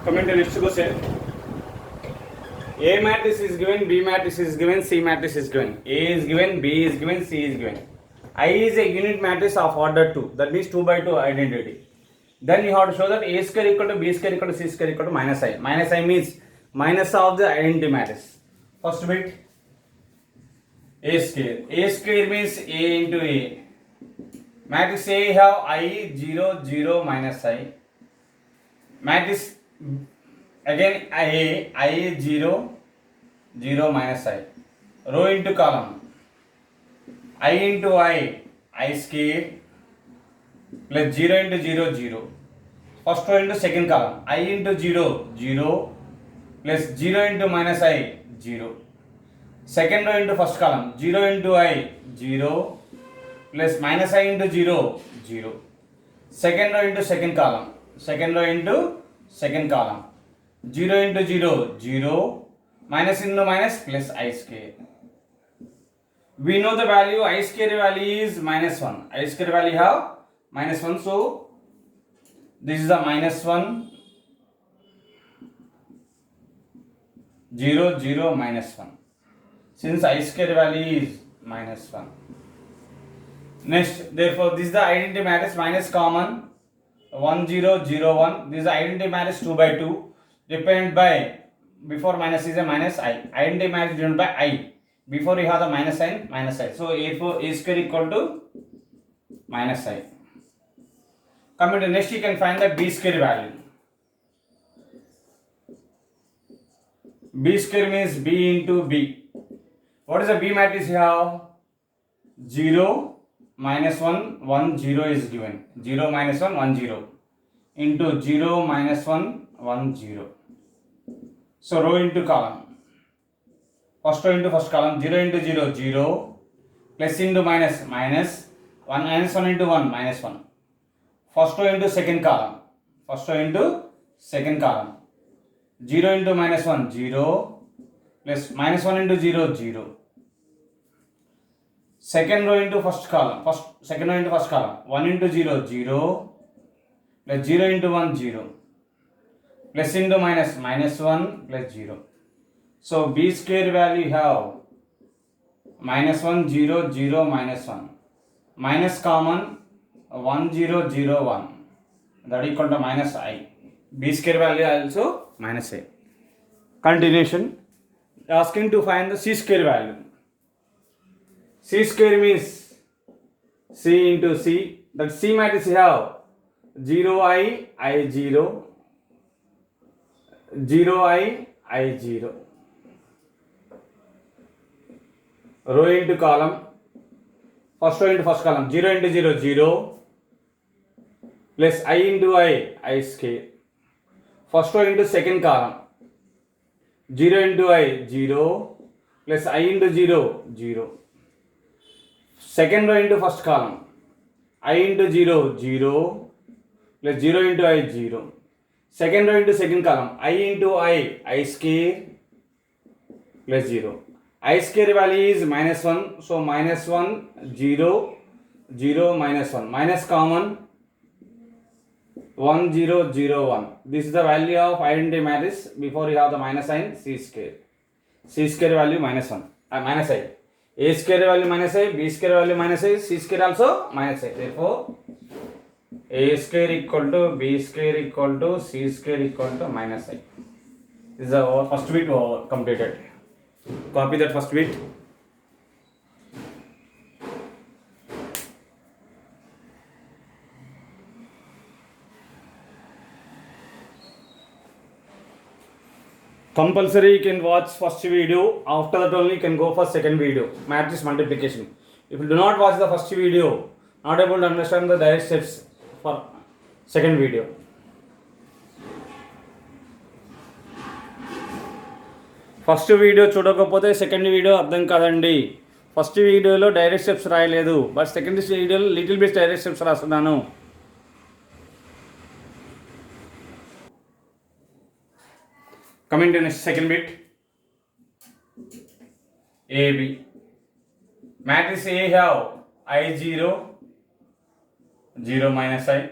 Coming to next question. A matrix is given, B matrix is given, C matrix is given. A is given, B is given, C is given. I is a unit matrix of order 2. That means 2 by 2 identity. Then you have to show that A square equal to B square equal to C square equal to minus I. Minus I means minus of the identity matrix. First bit A square. A square means A into A. Matrix A have I 0 0 minus I. Matrix again I 0 0 minus I. Row into column I into I square plus 0 into 0 0. First row into second column I into 0 0 plus 0 into minus I 0. Second row into first column 0 into I 0 plus minus I into 0 0. Second row into second column 0 into 0 0 minus into minus plus I square. We know the value I square value is minus 1. I square value have minus 1, so this is the minus 1 0 0 minus 1. Since I square value is minus 1. Next, therefore this is the identity matrix minus common 1 0 0 1. This is the identity matrix 2 by 2. Dependent by before minus is a minus I. Identity matrix denoted by I. Before you have the minus sign, minus I. So A square equal to minus I. Coming to next, you can find the B square value. B square means B into B. What is the B matrix you have? 0 minus 1 1 0 is given. 0 minus 1 1 0 into 0 minus 1 1 0. So row into column. First row into first column 0 into 0 0 plus into minus minus 1 minus 1 into 1 minus 1. First row into second column 0 into minus 1 0 plus minus 1 into 0 0. Second row into second row into first column 1 into 0 0 plus 0 into 1 0 plus into minus minus 1 plus 0. So B square value have minus 1 0 0 minus 1 minus common 1 0 0 1, that equal to minus I. B square value also minus I. Continuation, asking to find the C square value. C square means C into C. That C matrix you have 0 I 0 0 I 0. Row into column. First row into first column 0 into 0 0 plus I into I square. First row into second column 0 into I 0 plus I into 0 0. Second row into first column I into 0 0 plus 0 into I 0. Second row into second column I into I square plus 0. I square value is minus 1, so minus 1 0 0 minus 1 minus common 1 0 0 1. This is the value of identity matrix before you have the minus sign C square. C square value minus 1 minus I. A square value minus I, B square value minus I, C square also minus I. Therefore A square equal to B square equal to C square equal to minus I. This is our first bit completed. Copy that first bit. Compulsory you can watch first video, after that only you can go for second video, matrix multiplication. If you do not watch the first video, not able to understand the direct steps for second video. First video చూడకపోతే second video అర్థం కాదండి. First వీడియోలో direct steps రాయలేదు, but second వీడియోలో little bit direct steps రాస్తున్నాను. Coming to next second bit. AB matrix A have I 0 0 minus I.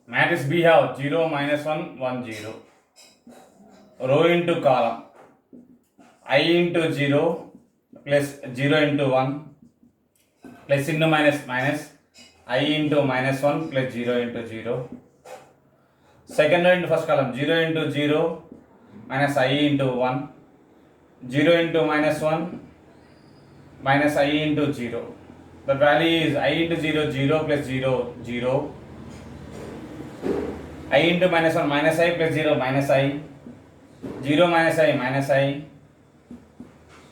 Matrix B have 0 minus 1 1 0. row into column, I into 0 plus 0 into 1 plus into minus I into minus 1 plus 0 into 0. Second row into first column, 0 into 0 minus I into 1, 0 into minus 1 minus I into 0. The value is I into 0, 0 plus 0, 0. I into minus 1 minus I plus 0 minus I, 0 minus I,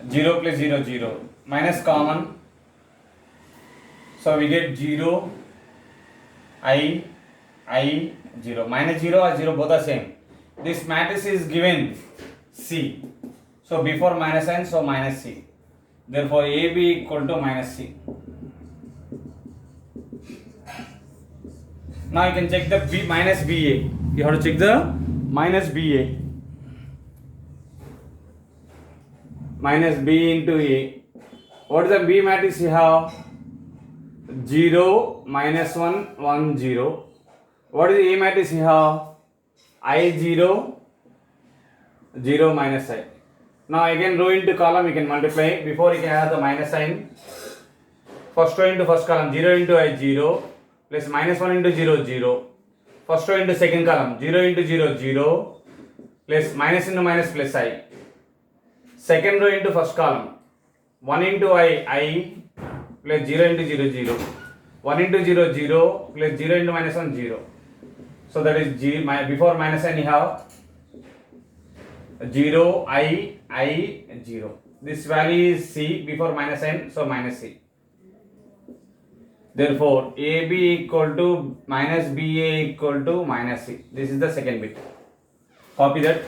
0 plus 0, 0. Minus common. So we get 0, I, 0. Minus 0 or 0 both are same. This matrix is given C. So before minus n, so minus C. Therefore AB equal to minus C. Now you can check the B minus BA. You have to check the minus BA. Minus B into A. What is the B matrix you have? 0, minus 1, 1, 0. What is the A matrix you have? I 0, 0 minus I. Now again row into column you can multiply. Before you can have the minus sign. First row into first column, 0 into I 0 plus minus 1 into 0, 0. First row into second column, 0 into 0, 0 plus minus into minus plus I. Second row into first column, 1 into I plus 0 into 0, 0. 1 into 0, 0 plus 0 into minus 1, 0. So that is before minus n you have 0, I, 0. This value is C before minus n, so minus C. Therefore, AB equal to minus BA equal to minus C. This is the second bit. Copy that.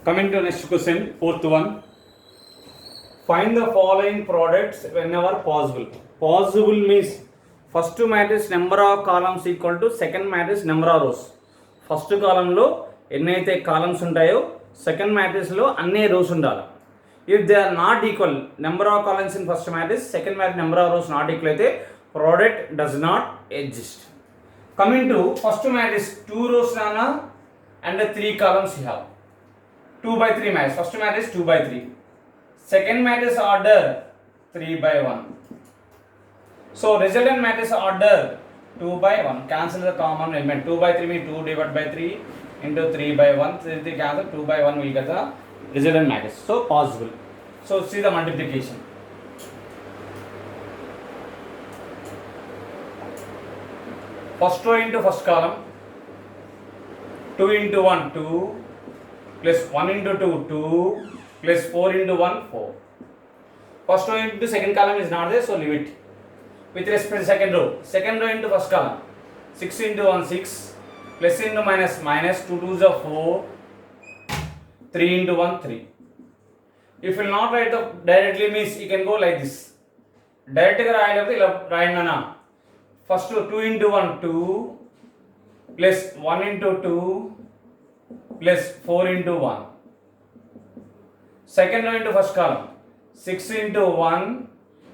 Coming to next question, fourth one. Find the following products whenever possible. Possible means first matrix number of columns equal to second matrix number of rows. First column లో ఎన్నైతే columns ఉంటాయో second matrix లో అన్ని rows ఉండాలి. If they are not equal, number of columns in first matrix, second matrix number of rows not equal అయితే product does not exist. Coming to first matrix, 2 rows nana and 3 columns you have. 2 by 3 matrix. First matrix 2 by 3. Second matrix order 3 by 1. So resultant matrix order 2 by 1. Cancel the common element. 2 by 3 means 2 divided by 3 into 3 by 1. 3 cancel, 2 by 1 will get the resultant matrix. So possible. So see the multiplication. First row into first column. 2 into 1, 2. Plus 1 into 2, 2. Plus 4 into 1, 4. First row into second column is not there, so leave it. With respect to second row. Second row into first column. 6 into 1, 6. Plus into minus 2 2s are 4. 3 into 1, 3. If you will not write the directly means you can go like this. Directly write first row 2 into 1, 2. Plus 1 into 2. Plus 4 into 1. Second row into first column, 6 into 1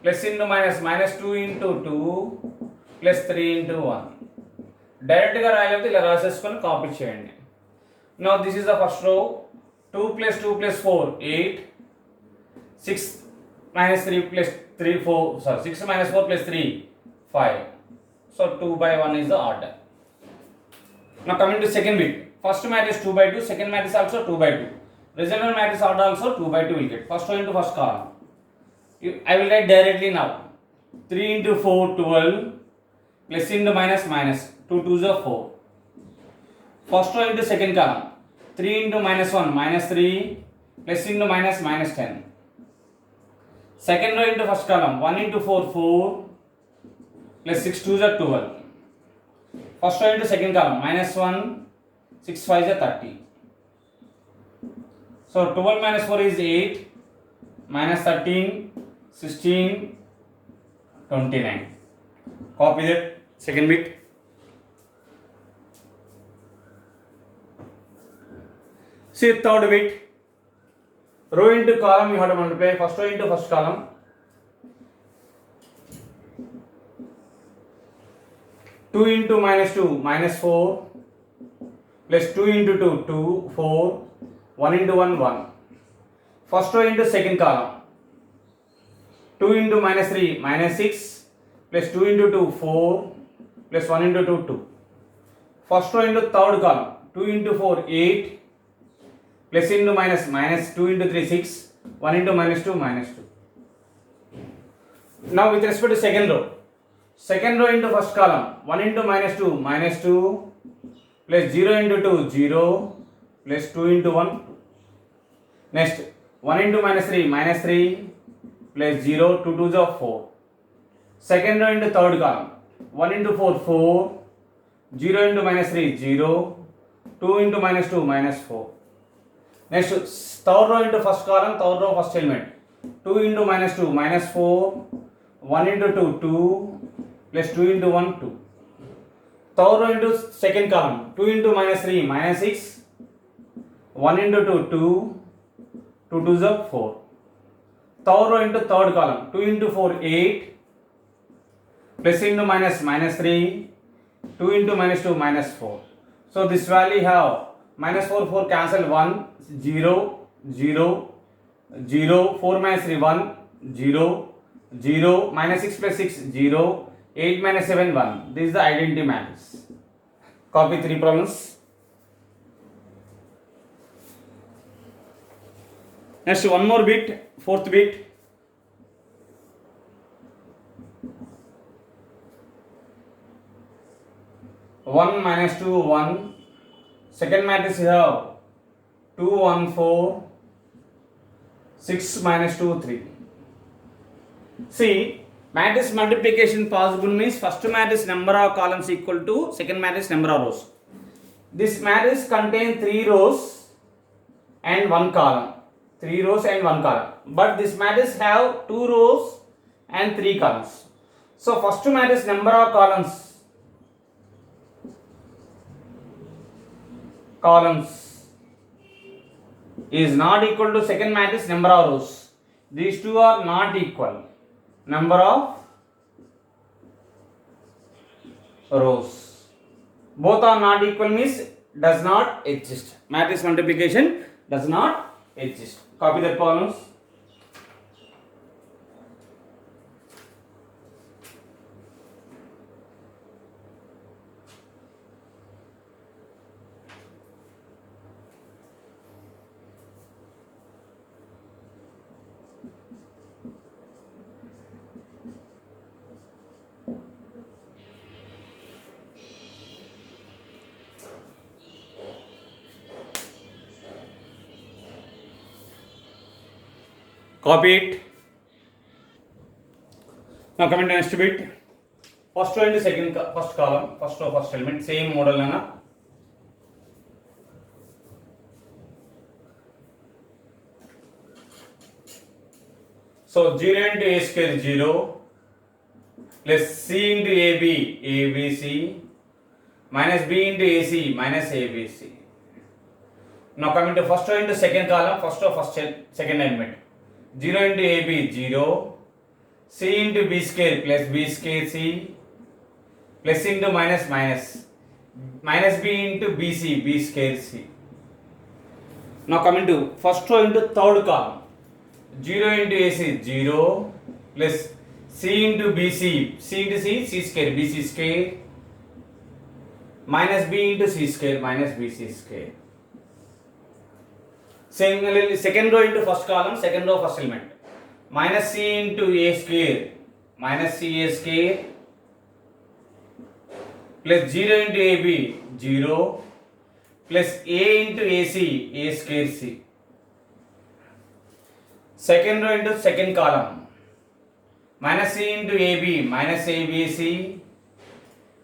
plus into minus 2 into 2 plus 3 into 1. Direct గా రాయలేకపోతే ఇలా రాసేసుకొని copy చేయండి. Now this is the first row. 2 plus 2 plus 4, 8. 6 minus 3 plus 3, 4. Sorry, 6 minus 4 plus 3, 5. So 2 by 1 is the order. Now coming to second bit. First matrix 2 by 2, second matrix also 2 by 2. Resultant matrix order also 2 by 2 will get. First row into first column. I will write directly now. 3 into 4, 12. Plus into minus 2 2s are 4. First row into second column. 3 into minus 1, minus 3. Plus into minus 10. Second row into first column. 1 into 4, 4. Plus 6 2s are 12. First row into second column. Minus 1. 6 5s are 30. So 12 minus 4 is 8. Minus 13, 16, 29. Copy that second bit. See third bit. Row into column you have to multiply. First row into first column. 2 into minus 2 minus 4 plus 2 into 2 2 4 1 into 1 1. First row into second column. 2 into minus 3 minus 6 plus 2 into 2 4 plus 1 into 2 2. First row into third column. 2 into 4 8 plus into minus minus 2 into 3 6 1 into minus 2 minus 2. Now with respect to second row. Second row into first column. 1 into minus 2 plus 0 into 2 0 plus 2 into 1. Next 1 into minus 3 plus 0 2 2s of 4. Second row into third column. 1 into 4 4 0 into minus 3 0 2 into minus 2 minus 4. Next third row into first column, third row first element. 2 into minus 2 minus 4 1 into 2 2 plus 2 into 1 2. Third row into second column. 2 into minus 3 minus 6 1 into 2 2 2 2s of 4. Third row into third column. 2 into 4 8 plus into minus minus 3 2 into minus 2 minus 4. So this value have minus 4 4 cancel 1 0 0 0 4 minus 3 1 0 0 minus 6 plus 6 0 8 minus 7 1. This is the identity matrix. Copy 3 problems. Next one more bit, fourth bit. One minus 2 1. Second matrix you have 2 1 4 6 minus 2 3. See, matrix multiplication possible means first matrix number of columns equal to second matrix number of rows. This matrix contains 3 rows and 1 column. 3 rows and 1 column. But this matrix have 2 rows and 3 columns. So first matrix number of columns is not equal to second matrix number of rows. These two are not equal. Number of rows. Both are not equal means does not exist. Matrix multiplication does not exist. Copy the columns. Copy it. Now coming to next bit. First row into first column, first row first element, same model lana. So 0 into a square 0 plus c into ab abc minus b into ac minus abc. Now coming to first row into second column, first row first second element. 0 into AB 0, C into B square plus B square C, plus into minus minus, minus B into BC, B square C. Now coming to first row into third column, 0 into AC 0, plus C into BC, C into C, C square, BC square, minus B into C square, minus BC square. Similarly, second row into first column, second row first element. Minus C into A square, minus CA square, plus 0 into AB, 0, plus A into AC, A square C. Second row into second column. Minus C into AB, minus ABC,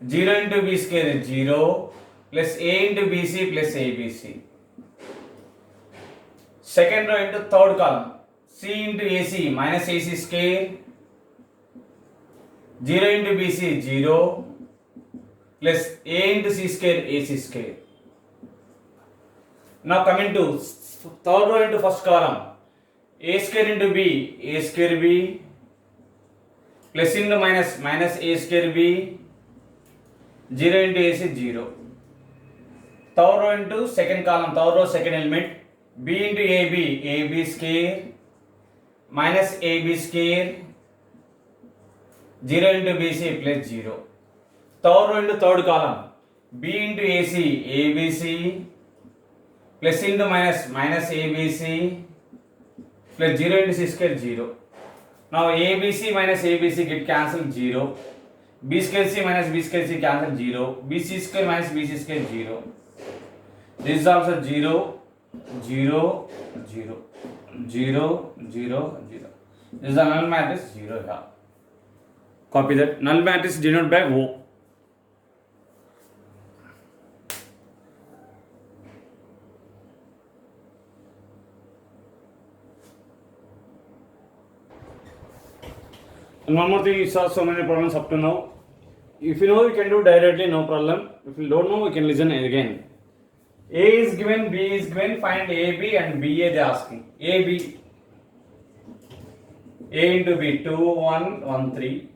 0 into B square, 0, plus A into BC plus ABC. Second row into third column, C into AC minus AC square, 0 into BC 0 plus A into C square AC square. Now coming to third row into first column. A square into B, A square B, plus into minus, minus A square B, 0 into A is 0. Third row into second column, third row second element, B into AB, AB square, minus AB square, 0 into BC plus 0. Third row into third column, B into AC, ABC, plus into minus, minus ABC, plus 0 into C square 0. Now ABC minus ABC get cancelled 0. B square C minus B square C cancel 0. BC square minus BC square 0. This is also 0, 0, 0, 0, 0, 0. This is the null matrix 0 here. Copy that. Null matrix denoted by O. And one more thing, you saw so many problems up to now. If you know, you can do directly, no problem. If you don't know, you can listen again. A is given, B is given, find AB and BA they are asking. AB, A into B, 2, 1, 1, 3.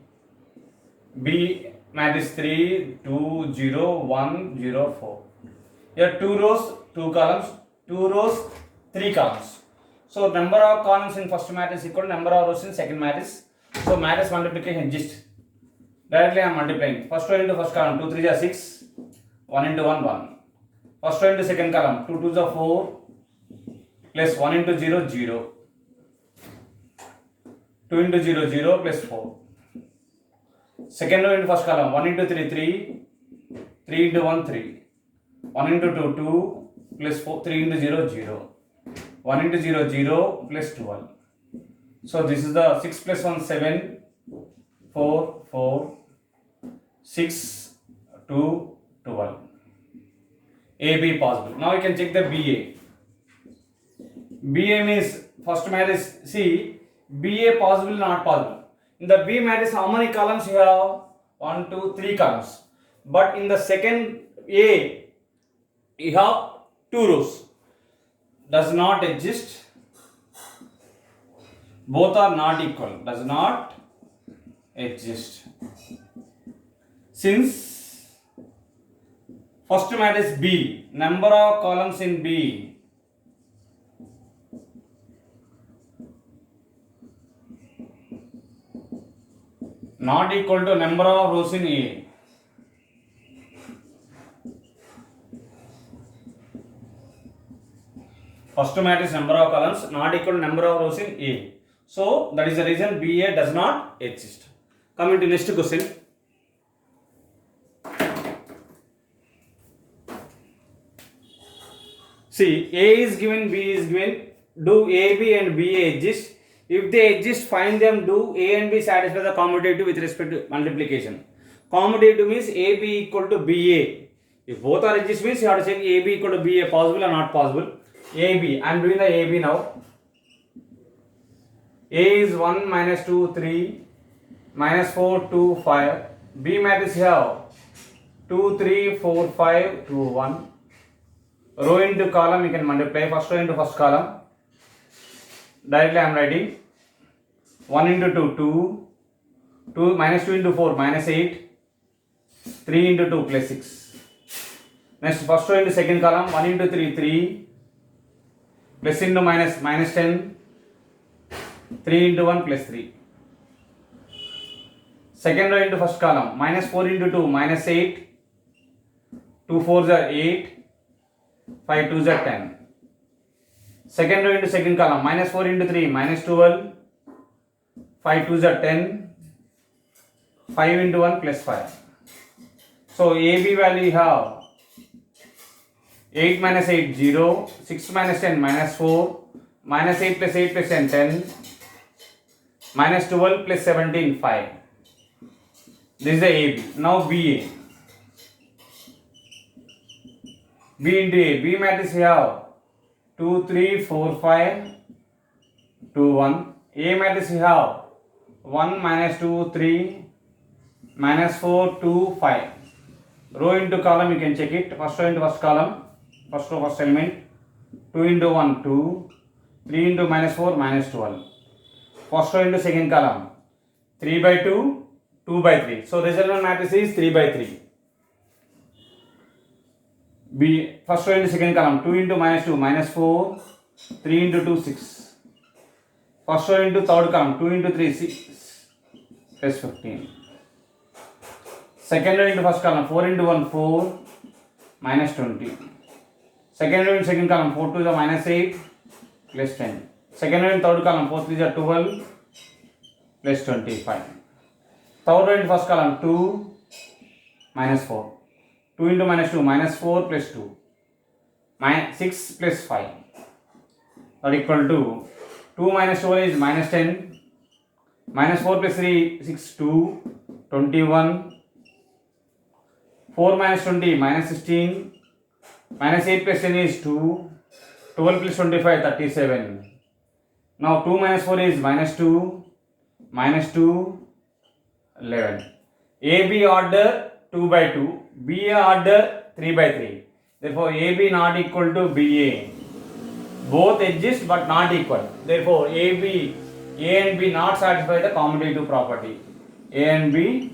B matrix 3, 2, 0, 1, 0, 4. Here 2 rows, 2 columns, 2 rows, 3 columns. So number of columns in first matrix equal to number of rows in second matrix. So matrix multiplication just directly I am multiplying. First row into first column, 2 3 are 6, 1 into 1, 1. First row into second column, 2 2s are 4, plus 1 into 0, 0. 2 into 0, 0 plus 4. Second row into first column, 1 into 3, 3, 3 into 1, 3. 1 into 2, 2, plus 4, 3 into 0, 0. 1 into 0, 0, plus 12. So this is the 6 plus 1, 7, 4, 4, 6, 2, 12. AB possible. Now you can check the BA. BA means first matrix, see, BA possible, not possible. In the B matrix, how many columns you have? 1, 2, 3 columns. But in the second A, you have 2 rows. Does not exist. Both are not equal. Does not exist. Since first matrix B, number of columns in B not equal to number of rows in A. First matrix number of columns not equal to number of rows in A. So that is the reason BA does not exist. Coming to next question. See, A is given, B is given. Do AB and BA exist? If they exist, find them. Do A and B satisfy the commutative with respect to multiplication? Commutative means AB equal to BA. If both are exist means you have to check AB equal to BA possible or not possible. AB, I am doing the AB now. A is 1, minus 2, 3, minus 4, 2, 5. B matrix you have 2, 3, 4, 5, 2, 1. Row into column you can multiply. First row into first column. Directly I am writing 1 into 2, 2, 2 minus 2 into 4, minus 8, 3 into 2 plus 6. Next first row into second column, 1 into 3, 3, plus into minus, minus 10, 3 into 1 plus 3. Second row into first column, minus 4 into 2, minus 8, 2 4s are 8, 5 2s are 10. Second row into second column, minus 4 into 3, minus 12, 5 2s are 10, 5 into 1 plus 5. So AB value you have 8 minus 8, 0, 6 minus 10, minus 4, minus 8 plus 8 plus 10, 10, minus 12 plus 17, 5. This is the AB. Now BA. B into A. B matrix you have 2, 3, 4, 5, 2, 1. A matrix you have 1, minus 2, 3, minus 4, 2, 5. Row into column you can check it. First row into first column. First row first element. 2 into 1 2, 3 into minus 4 minus 12. First row into second column 3 by 2, 2 by 3. So resultant matrix is 3 by 3. B, first row into second column 2 into minus 2 minus 4, 3 into 2 6. First row into third column 2 into 3 6 plus 15. Second row into first column 4 into 1 4 minus 20. Second row into second column 4 to the minus 8 plus 10. Second row in third column 4 3 is 12 plus 25. Third row in first column 2 minus 4. 2 into minus 2 minus 4 plus 2 minus 6 plus 5 are equal to 2 minus 12 is minus 10 minus 4 plus 3 6 2 21 4 minus 20 minus 16 minus 8 plus 10 is 2 12 plus 25 37. Now 2 minus 4 is minus 2 11. AB order 2 by 2, BA order 3 by 3. Therefore AB not equal to BA. Both exist but not equal. Therefore A and B not satisfy the commutative property. A and B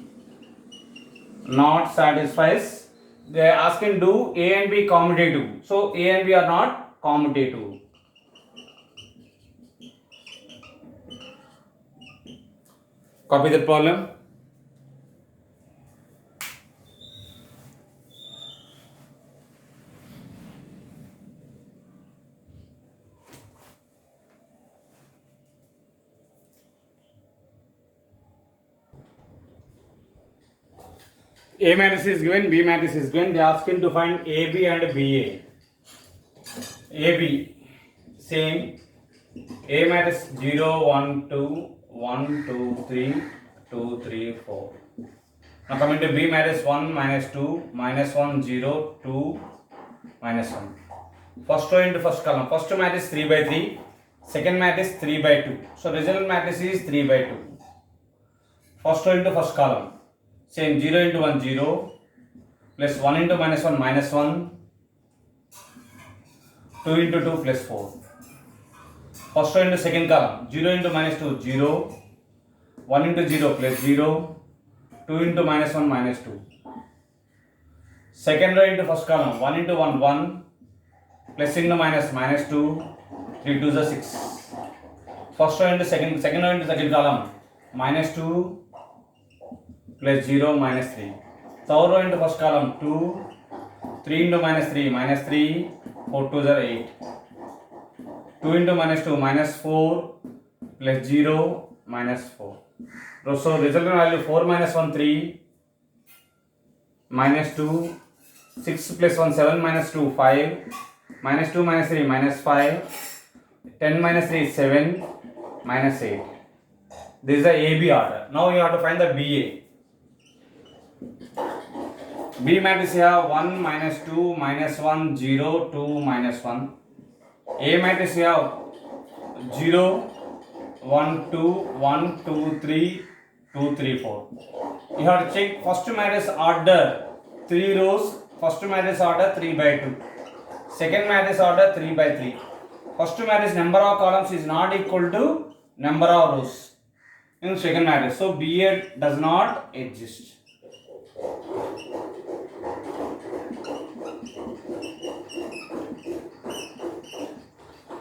not satisfies. They are asking do A and B commutative. So A and B are not commutative. Copy that problem. A matrix is given, B matrix is given. They are asking to find AB and BA. AB same. A matrix 0 1 2 1 2 3 2 3 4. Now coming to B matrix 1 minus 2 minus 1 0 2 minus 1. First row into first column. First matrix 3 by 3. Second matrix 3 by 2. So resultant matrix is 3 by 2. First row into first column. Same 0 into 1 0 plus 1 into minus 1 minus 1 2 into 2 plus 4. First row into second column 0 into minus 2 0 1 into 0 plus 0 2 into minus 1 minus 2. Second row into first column 1 into 1 1 plus into minus minus 2 3 2 is 6. First row into second row into second column minus 2 plus 0 minus 3. Third row into first column 2 3 into minus 3 minus 3 4 2 is 8. 2 into minus 2 minus 4 plus 0 minus 4. So resultant value 4 minus 1 3 minus 2 6 plus 1 7 minus 2 5 minus 2 minus 3 minus 5 10 minus 3 is 7 minus 8. This is the AB order. Now you have to find the BA. B matrix you have 1 minus 2 minus 1 0 2 minus 1. A matrix you have 0 1 2 1 2 3 2 3 4. You have to check first matrix order 3 rows. First matrix order 3 by 2. Second matrix order 3 by 3. First matrix number of columns is not equal to number of rows in second matrix. So BA does not exist.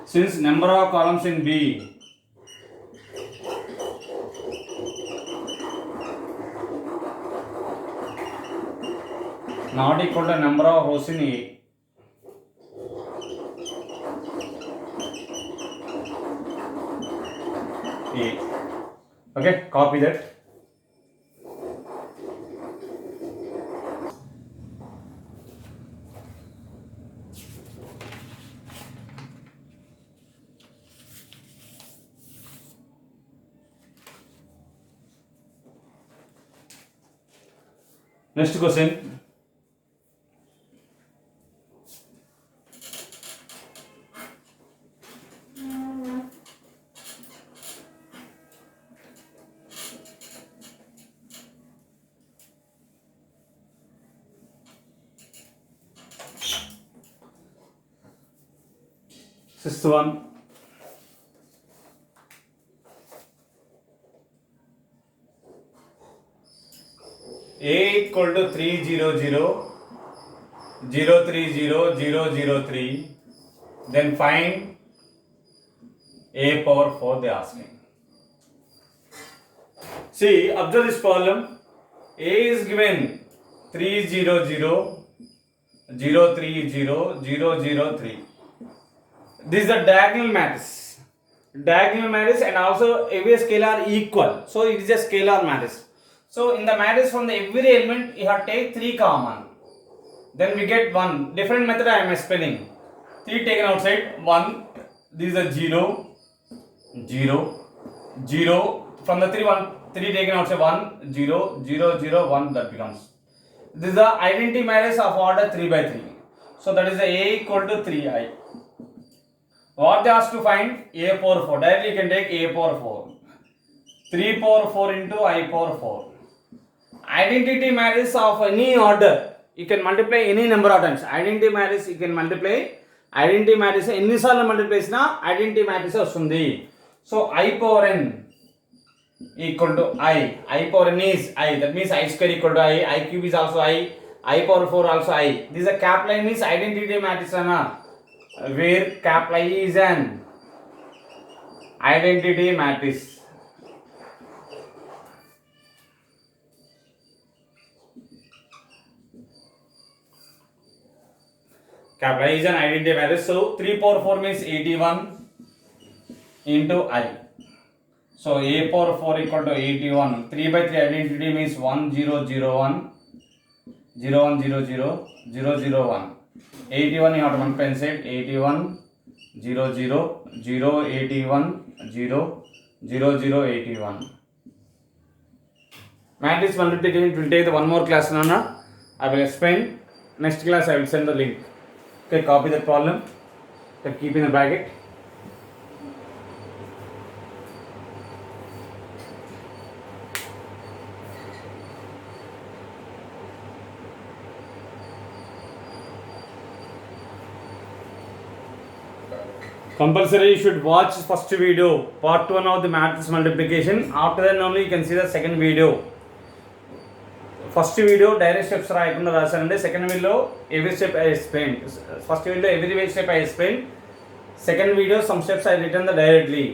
Since number of columns in B not equal to number of rows in A. Okay, copy that. Next question. Sixth one. A equal to 3 0 0 0 3 0 0 0 3. Then find A power 4 they are asking. See, observe this problem. A is given 3 0 0 0 3 0 0 0 3. This is the diagonal matrix. Diagonal matrix and also every scalar equal. So it is a scalar matrix. So in the matrix from the every element you have to take 3 common. Then we get 1. Different method I am explaining. 3 taken outside, 1. This is a 0, 0, 0. From the 3 taken outside, 1, 0, 0, 0, 1 that becomes. This is the identity matrix of order 3 by 3. So that is the A equal to 3i. What they ask to find? A power 4. Directly you can take A power 4. 3 power 4 into I power 4. Identity matrix of any order. You can multiply any number of times. Identity matrix you can multiply. Identity matrix any sal multiply na identity matrix vastundi. So I power n equal to I. I power n is I. That means I square equal to I. I cube is also I. I power 4 also I. This is a capital I means identity matrix na. Where capital I is an identity matrix. Capital I is an identity matrix. So 3 power 4 means 81 into I. So A power 4 equal to 81. 3 by 3 identity means 1 0 0 1 0 1 0 0 0 0 1. 81 you have to multiply inside. 81 0 0 0 81 0 0 0 81. Matrix multiplication will take the one more class, Nana. I will explain. Next class I will send the link. Okay, copy the problem. Okay, keep in the bracket. Compulsory you should watch first video, part 1 of the matrix multiplication. After that only you can see the second video. First video direct steps రాయకుండా రాశానండి. Second video every step I explained. First video every step I explained. Second video some steps I written the directly.